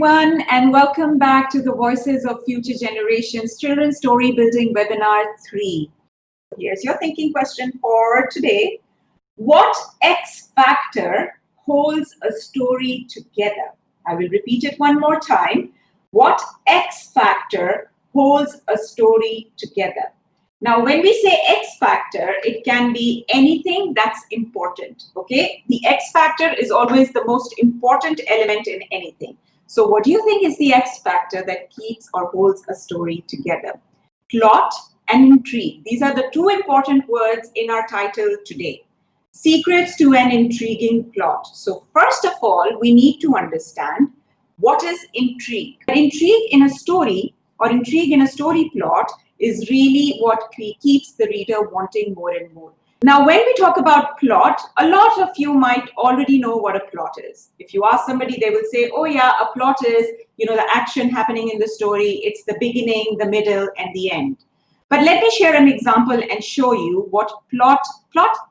everyone, and welcome back to the Voices of Future Generations Children's Story Building Webinar 3. Here's your thinking question for today. What X factor holds a story together? I will repeat it one more time. What X factor holds a story together? Now, when we say X factor, it can be anything that's important, okay? The X factor is always the most important element in anything. So what do you think is the X factor that keeps or holds a story together? Plot and intrigue. These are the two important words in our title today. Secrets to an intriguing plot. So first of all, we need to understand what is intrigue. Intrigue in a story or intrigue in a story plot is really what keeps the reader wanting more and more. Now, when we talk about plot, a lot of you might already know what a plot is. If you ask somebody, they will say, oh yeah, a plot is, the action happening in the story. It's the beginning, the middle, and the end. But let me share an example and show you what plot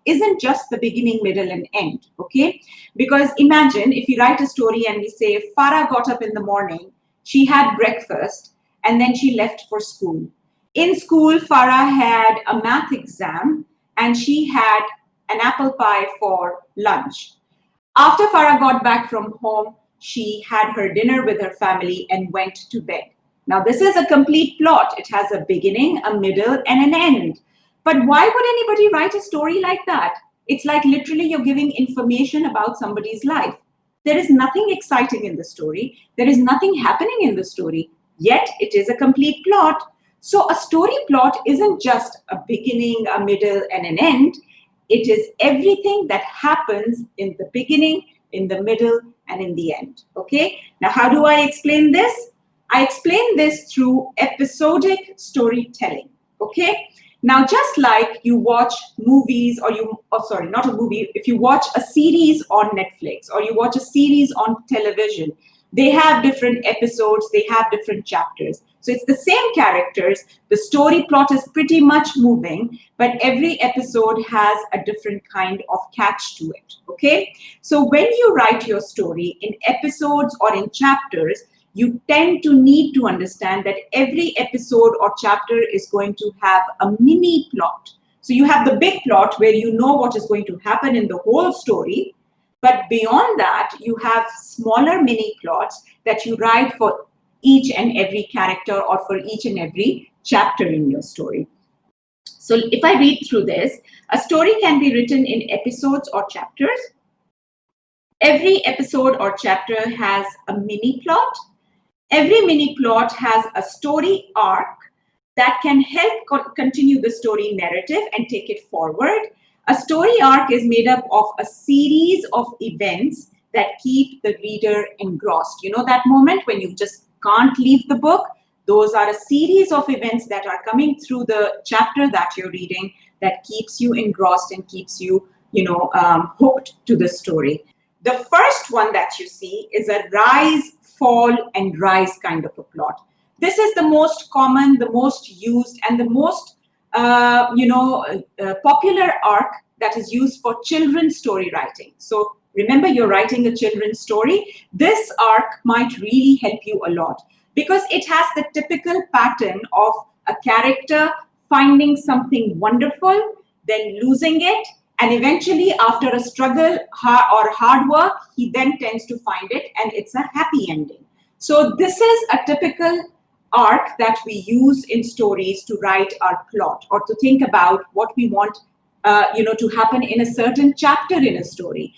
isn't just the beginning, middle, and end, okay? Because imagine if you write a story and we say, Farah got up in the morning, she had breakfast, and then she left for school. In school, Farah had a math exam and she had an apple pie for lunch. After Farah got back from home, she had her dinner with her family and went to bed. Now, this is a complete plot. It has a beginning, a middle, and an end. But why would anybody write a story like that? It's like literally you're giving information about somebody's life. There is nothing exciting in the story. There is nothing happening in the story. Yet, it is a complete plot. So a story plot isn't just a beginning, a middle, and an end. It is everything that happens in the beginning, in the middle, and in the end. Okay? Now, how do I explain this? I explain this through episodic storytelling. Okay? Now, just like you watch movies not a movie, if you watch a series on Netflix or you watch a series on television, they have different episodes, they have different chapters. So it's the same characters, the story plot is pretty much moving, but every episode has a different kind of catch to it, okay? So when you write your story in episodes or in chapters, you tend to need to understand that every episode or chapter is going to have a mini plot. So you have the big plot where you know what is going to happen in the whole story, but beyond that, you have smaller mini plots that you write for each and every character or for each and every chapter in your story. So if I read through this, a story can be written in episodes or chapters. Every episode or chapter has a mini plot. Every mini plot has a story arc that can help continue the story narrative and take it forward. A story arc is made up of a series of events that keep the reader engrossed. You know that moment when you just can't leave the book? Those are a series of events that are coming through the chapter that you're reading that keeps you engrossed and keeps you, hooked to the story. The first one that you see is a rise, fall, and rise kind of a plot. This is the most common, the most used, and the most popular arc that is used for children's story writing. So remember, you're writing a children's story. This arc might really help you a lot because it has the typical pattern of a character finding something wonderful, then losing it, and eventually after a struggle or hard work, he then tends to find it and it's a happy ending. So this is a typical arc that we use in stories to write our plot or to think about what we want to happen in a certain chapter in a story.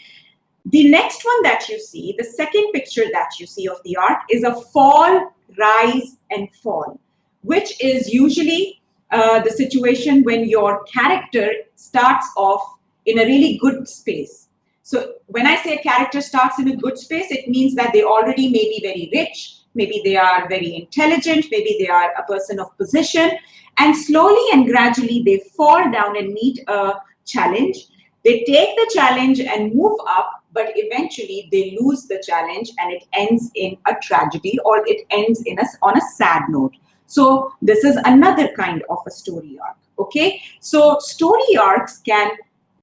The next one that you see, the second picture that you see of the arc is a fall, rise, and fall, which is usually the situation when your character starts off in a really good space. So when I say a character starts in a good space, it means that they already may be very rich, maybe they are very intelligent, maybe they are a person of position, and slowly and gradually they fall down and meet a challenge. They take the challenge and move up, but eventually they lose the challenge and it ends in a tragedy or it ends on a sad note. So this is another kind of a story arc, okay? So story arcs can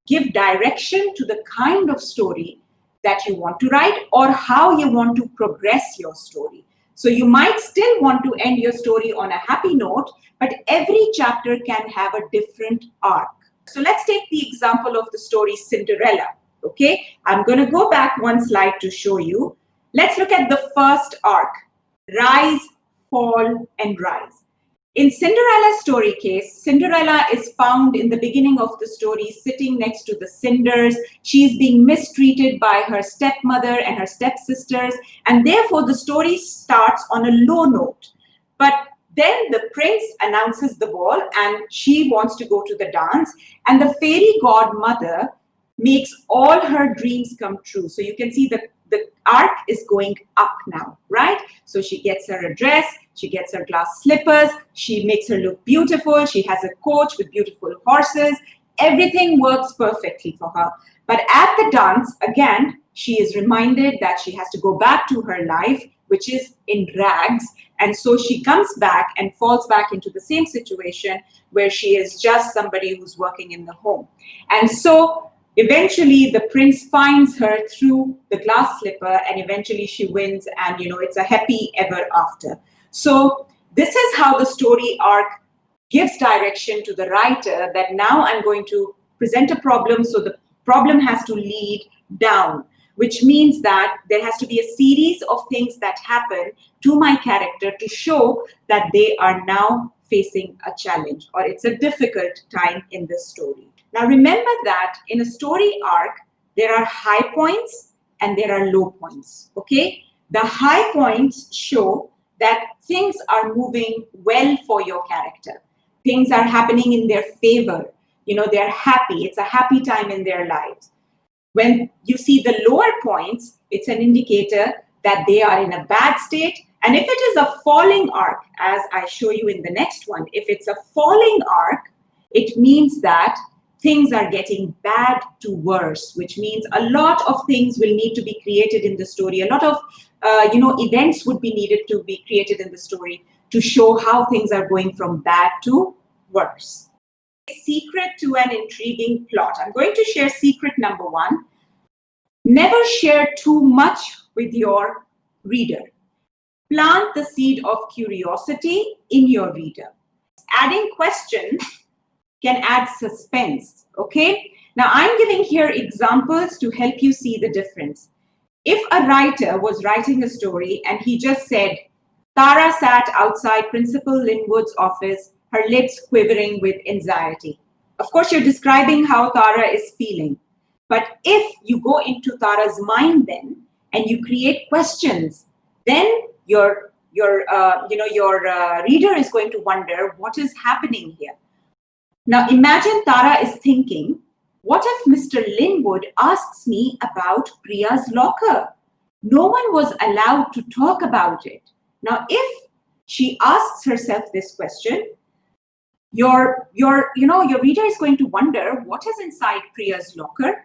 give direction to the kind of story that you want to write or how you want to progress your story. So you might still want to end your story on a happy note, but every chapter can have a different arc. So let's take the example of the story Cinderella. Okay, I'm going to go back one slide to show you. Let's look at the first arc, rise, fall, and rise. In Cinderella's story case, Cinderella is found in the beginning of the story sitting next to the cinders. She is being mistreated by her stepmother and her stepsisters, and therefore the story starts on a low note. But then the prince announces the ball and she wants to go to the dance, and the fairy godmother makes all her dreams come true. So you can see the arc is going up now, right? So she gets her a dress, she gets her glass slippers, she makes her look beautiful, she has a coach with beautiful horses, everything works perfectly for her. But at the dance, again, she is reminded that she has to go back to her life, which is in rags. And so she comes back and falls back into the same situation where she is just somebody who's working in the home. And so eventually the prince finds her through the glass slipper, and eventually she wins, and it's a happy ever after. So this is how the story arc gives direction to the writer, that now I'm going to present a problem, so the problem has to lead down, which means that there has to be a series of things that happen to my character to show that they are now facing a challenge, or it's a difficult time in this story. Now remember that in a story arc, there are high points and there are low points, okay? The high points show that things are moving well for your character. Things are happening in their favor. They're happy. It's a happy time in their lives. When you see the lower points, it's an indicator that they are in a bad state. And if it is a falling arc, as I show you in the next one, if it's a falling arc, it means that things are getting bad to worse, which means a lot of things will need to be created in the story. A lot of events would be needed to be created in the story to show how things are going from bad to worse. Secret to an intriguing plot. I'm going to share secret number 1. Never share too much with your reader. Plant the seed of curiosity in your reader. Adding questions can add suspense, okay? Now I'm giving here examples to help you see the difference. If a writer was writing a story and he just said, Tara sat outside Principal Linwood's office, her lips quivering with anxiety. Of course, you're describing how Tara is feeling. But if you go into Tara's mind then, and you create questions, then your reader is going to wonder what is happening here. Now imagine Tara is thinking, what if Mr. Linwood asks me about Priya's locker? No one was allowed to talk about it. Now, if she asks herself this question, your reader is going to wonder what is inside Priya's locker.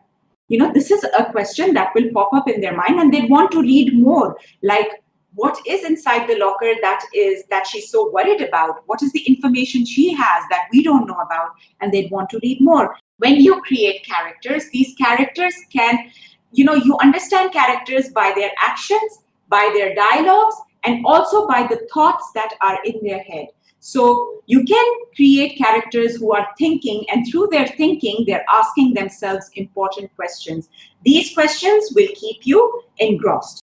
This is a question that will pop up in their mind, and they want to read more. Like, what is inside the locker that she's so worried about? What is the information she has that we don't know about? And they'd want to read more. When you create characters, these characters can, you understand characters by their actions, by their dialogues, and also by the thoughts that are in their head. So you can create characters who are thinking, and through their thinking, they're asking themselves important questions. These questions will keep you engrossed.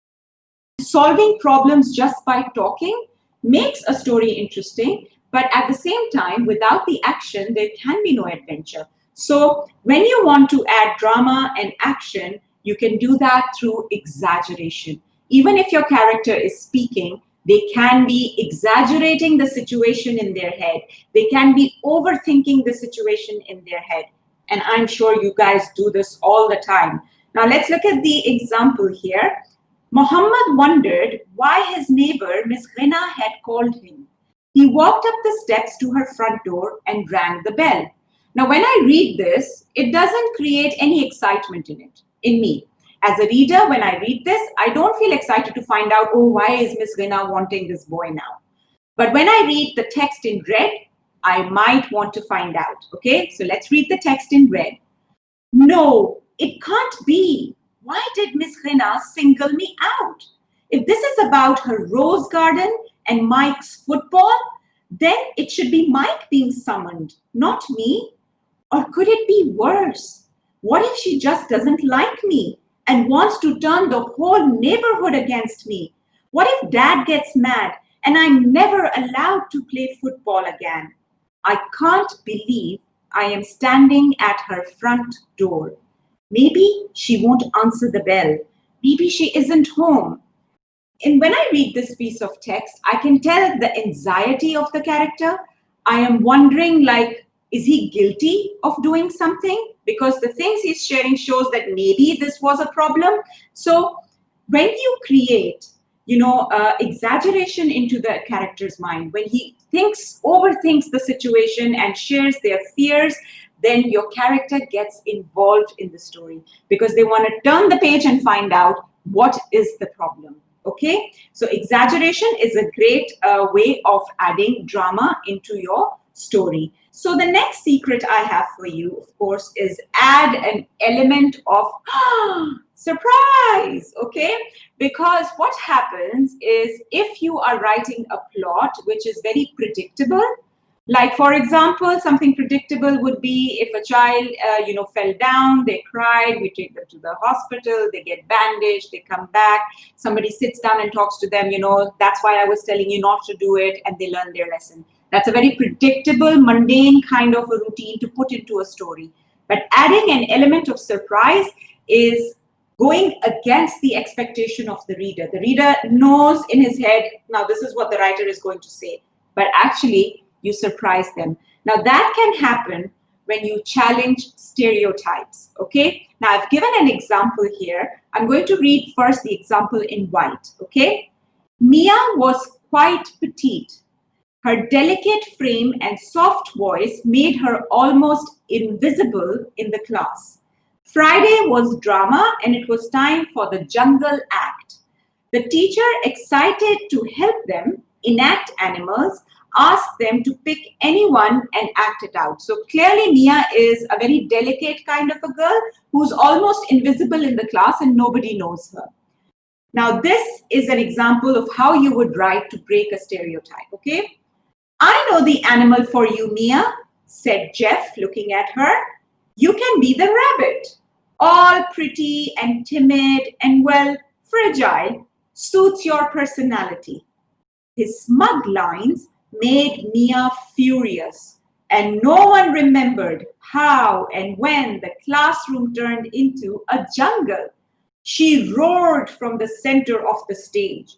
Solving problems just by talking makes a story interesting, but at the same time, without the action, there can be no adventure. So when you want to add drama and action, you can do that through exaggeration. Even if your character is speaking, they can be exaggerating the situation in their head. They can be overthinking the situation in their head. And I'm sure you guys do this all the time. Now let's look at the example here. Muhammad wondered why his neighbor, Miss Rina, had called him. He walked up the steps to her front door and rang the bell. Now, when I read this, it doesn't create any excitement in me. As a reader, when I read this, I don't feel excited to find out, oh, why is Miss Rina wanting this boy now? But when I read the text in red, I might want to find out. Okay, so let's read the text in red. No, it can't be. why did Miss Rena single me out? If this is about her rose garden and Mike's football, then it should be Mike being summoned, not me. Or could it be worse? What if she just doesn't like me and wants to turn the whole neighborhood against me? What if Dad gets mad and I'm never allowed to play football again? I can't believe I am standing at her front door. Maybe she won't answer the bell. Maybe she isn't home. And when I read this piece of text, I can tell the anxiety of the character. I am wondering, like, is he guilty of doing something? Because the things he's sharing shows that maybe this was a problem. So when you create, exaggeration into the character's mind, when he overthinks the situation and shares their fears, then your character gets involved in the story because they want to turn the page and find out what is the problem. Okay, so exaggeration is a great way of adding drama into your story. So the next secret I have for you, of course, is add an element of surprise. Okay, because what happens is if you are writing a plot which is very predictable, like, for example, something predictable would be if a child, fell down, they cried, we take them to the hospital, they get bandaged, they come back, somebody sits down and talks to them, that's why I was telling you not to do it, and they learn their lesson. That's a very predictable, mundane kind of a routine to put into a story. But adding an element of surprise is going against the expectation of the reader. The reader knows in his head, now this is what the writer is going to say, but actually, you surprise them. Now that can happen when you challenge stereotypes. Okay. Now I've given an example here. I'm going to read first the example in white. Okay. Mia was quite petite. Her delicate frame and soft voice made her almost invisible in the class. Friday was drama and it was time for the jungle act. The teacher, excited to help them enact animals, asked them to pick anyone and act it out. So clearly Mia is a very delicate kind of a girl who's almost invisible in the class and nobody knows her. Now this is an example of how you would write to break a stereotype, okay? I know the animal for you, Mia, said Jeff, looking at her. You can be the rabbit. All pretty and timid and, well, fragile, suits your personality. His smug lines made Mia furious, and no one remembered how and when the classroom turned into a jungle. She roared from the center of the stage.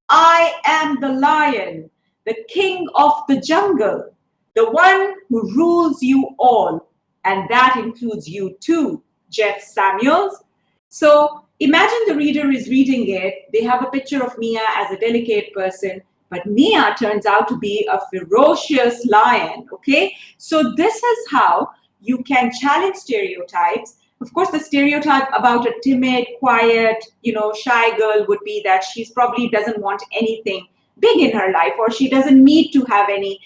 I am the lion, the king of the jungle, the one who rules you all. And that includes you too, Jeff Samuels. So imagine the reader is reading it. They have a picture of Mia as a delicate person, but Mia turns out to be a ferocious lion, okay? So this is how you can challenge stereotypes. Of course, the stereotype about a timid, quiet, shy girl would be that she's probably doesn't want anything big in her life, or she doesn't need to have any,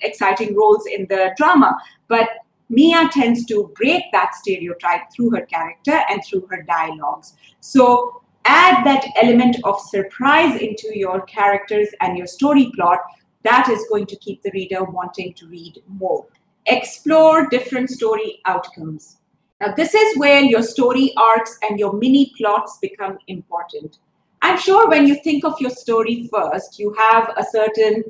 exciting roles in the drama. But Mia tends to break that stereotype through her character and through her dialogues. So add that element of surprise into your characters and your story plot. That is going to keep the reader wanting to read more. Explore different story outcomes. Now, this is where your story arcs and your mini plots become important. I'm sure when you think of your story first, you have a certain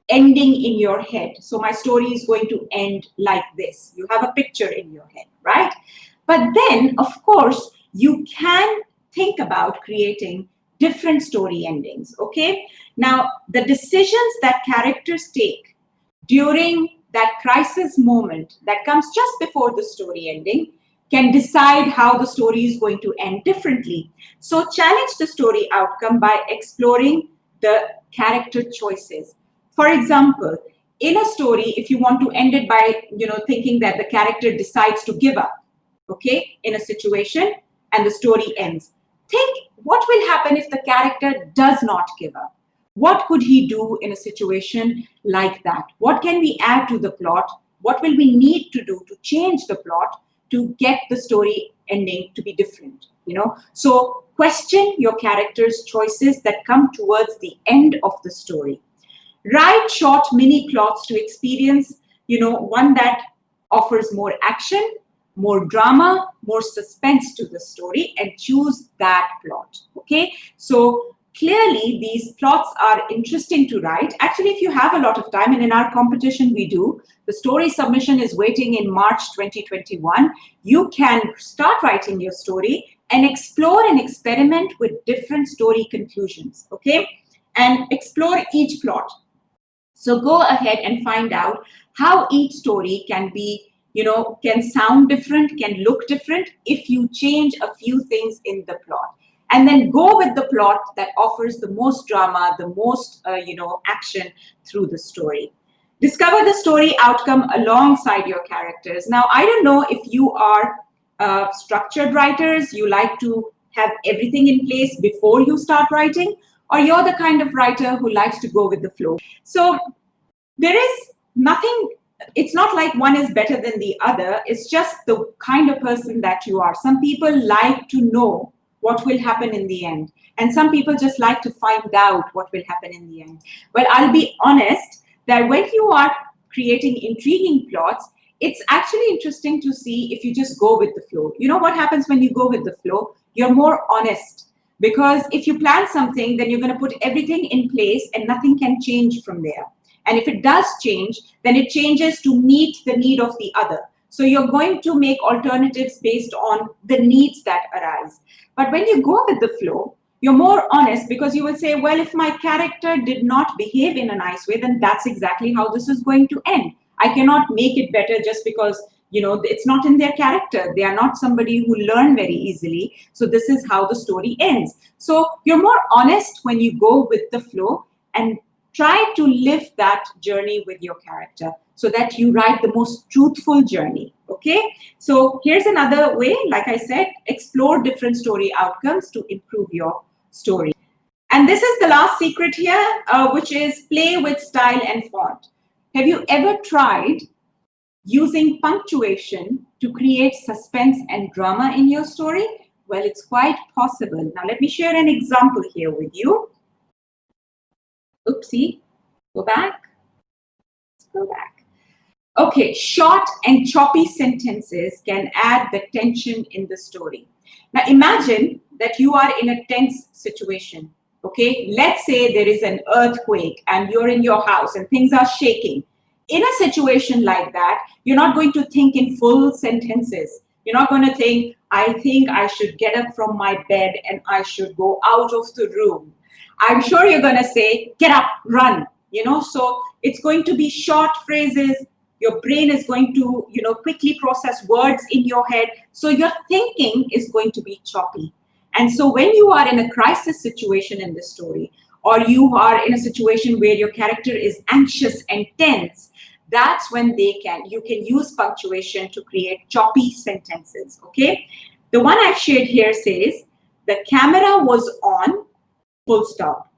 ending in your head. So my story is going to end like this. You have a picture in your head, right? But then, of course, you can think about creating different story endings, okay? Now, the decisions that characters take during that crisis moment that comes just before the story ending can decide how the story is going to end differently. So challenge the story outcome by exploring the character choices. For example, in a story, if you want to end it by, thinking that the character decides to give up, okay, in a situation and the story ends, think what will happen if the character does not give up? What could he do in a situation like that? What can we add to the plot? What will we need to do to change the plot to get the story ending to be different? So question your characters' choices that come towards the end of the story. Write short mini plots to experience, one that offers more action, more drama, more suspense to the story, and choose that plot. Okay, so clearly these plots are interesting to write. Actually, if you have a lot of time, and in our competition we do, the story submission is waiting in March 2021. You can start writing your story and explore and experiment with different story conclusions. Okay, and explore each plot. So go ahead and find out how each story can be, can sound different, can look different if you change a few things in the plot. And then go with the plot that offers the most drama, the most, action through the story. Discover the story outcome alongside your characters. Now, I don't know if you are structured writers, you like to have everything in place before you start writing, or you're the kind of writer who likes to go with the flow. So there is nothing, it's not like one is better than the other. It's just the kind of person that you are. Some people like to know what will happen in the end, and some people just like to find out what will happen in the end. Well, I'll be honest that when you are creating intriguing plots, it's actually interesting to see if you just go with the flow. You know what happens when you go with the flow? You're more honest. Because if you plan something, then you're going to put everything in place and nothing can change from there. And if it does change, then it changes to meet the need of the other. So you're going to make alternatives based on the needs that arise. But when you go with the flow, you're more honest, because you will say, well, if my character did not behave in a nice way, then that's exactly how this is going to end. I cannot make it better just because, it's not in their character. They are not somebody who learn very easily. So this is how the story ends. So you're more honest when you go with the flow, and try to live that journey with your character so that you write the most truthful journey. Okay, so here's another way. Like I said, explore different story outcomes to improve your story. And this is the last secret here, which is play with style and font. Have you ever tried using punctuation to create suspense and drama in your story? Well, it's quite possible. Now, let me share an example here with you. Oopsie, go back. Let's go back. Okay, short and choppy sentences can add the tension in the story. Now imagine that you are in a tense situation. Okay, let's say there is an earthquake and you're in your house and things are shaking. In a situation like that, you're not going to think in full sentences. You're not going to think, I think I should get up from my bed and I should go out of the room. I'm sure you're going to say, get up, run, so it's going to be short phrases. Your brain is going to, quickly process words in your head. So your thinking is going to be choppy. And so when you are in a crisis situation in this story, or you are in a situation where your character is anxious and tense, that's when you can use punctuation to create choppy sentences. Okay. The one I've shared here says, the camera was on, full stop.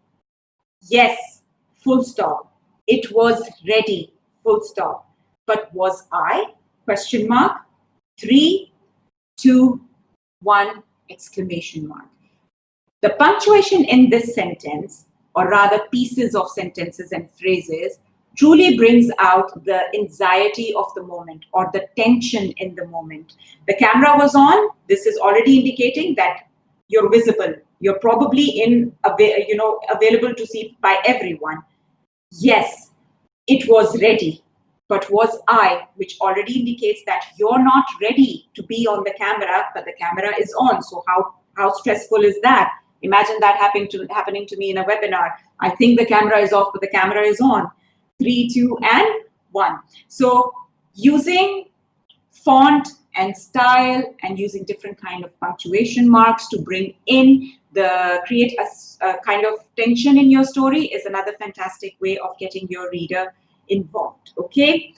Yes, full stop. It was ready, full stop. But was I? Question mark. 3, 2, 1, exclamation mark. The punctuation in this sentence, or rather pieces of sentences and phrases, truly brings out the anxiety of the moment or the tension in the moment. The camera was on. This is already indicating that you're visible. You're probably available to see by everyone. Yes, it was ready. But was I, which already indicates that you're not ready to be on the camera, but the camera is on. So how stressful is that? Imagine that happening to me in a webinar. I think the camera is off, but the camera is on. 3, 2, and 1. So using font and style and using different kind of punctuation marks to bring in create a kind of tension in your story is another fantastic way of getting your reader involved. Okay,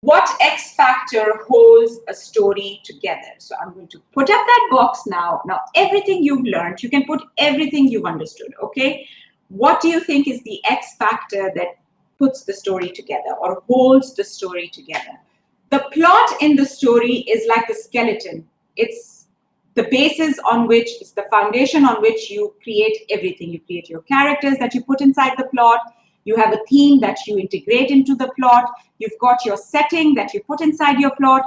what X factor holds a story together? So I'm going to put up that box now. Now everything you've learned, you can put everything you've understood. Okay, what do you think is the X factor that puts the story together or holds the story together? The plot in the story is like the skeleton. It's the basis on which, is the foundation on which you create everything. You create your characters that you put inside the plot. You have a theme that you integrate into the plot. You've got your setting that you put inside your plot.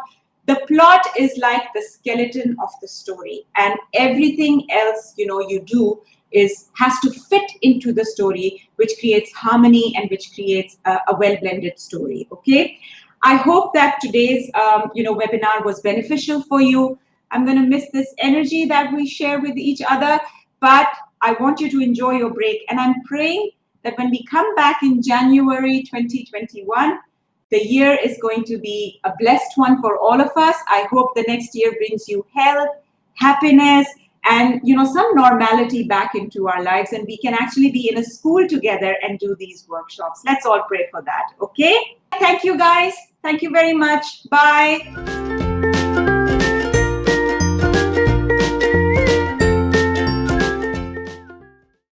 The plot is like the skeleton of the story, and everything else you do has to fit into the story, which creates harmony and which creates a well-blended story. Okay, I hope that today's webinar was beneficial for you. I'm going to miss this energy that we share with each other, but I want you to enjoy your break, and I'm praying that when we come back in January 2021, the year is going to be a blessed one for all of us. I hope the next year brings you health, happiness, and some normality back into our lives, and we can actually be in a school together and do these workshops. Let's all pray for that. Okay? Thank you, guys. Thank you very much. Bye.